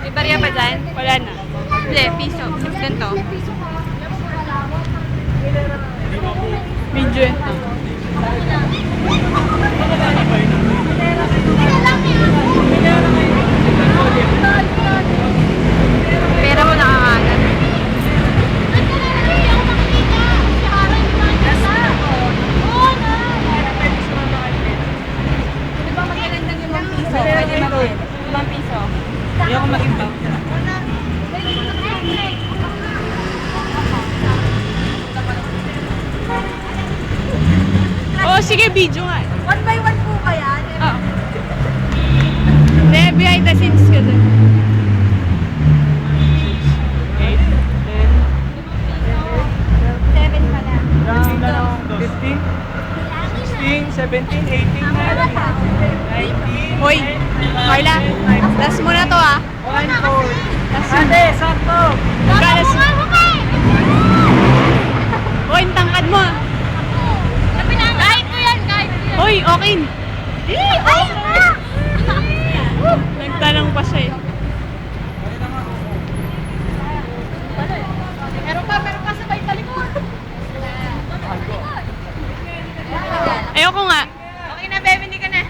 May barya pa dyan? Wala na. Hindi, piso. Ganito. Video ito. Pera mo nakakagat. Di ba magagandang 5 piso? Pwede mag-5 piso. Hindi ako mag-imbang. Oh, sige, video nga. 1 by 1 po ba yan? Oo. Hindi, behind the scenes ka dun. 7 pa na. 15, 16, 17, 18, 19, Hoy, Carla, last mo na to ah. 1, 4. Ate, sakto! Galas. Hoy, ang tangkad mo ah. Kahit ko yan, kahit ko yan. Hoy, okay. Ay, Nagtanong pa siya eh.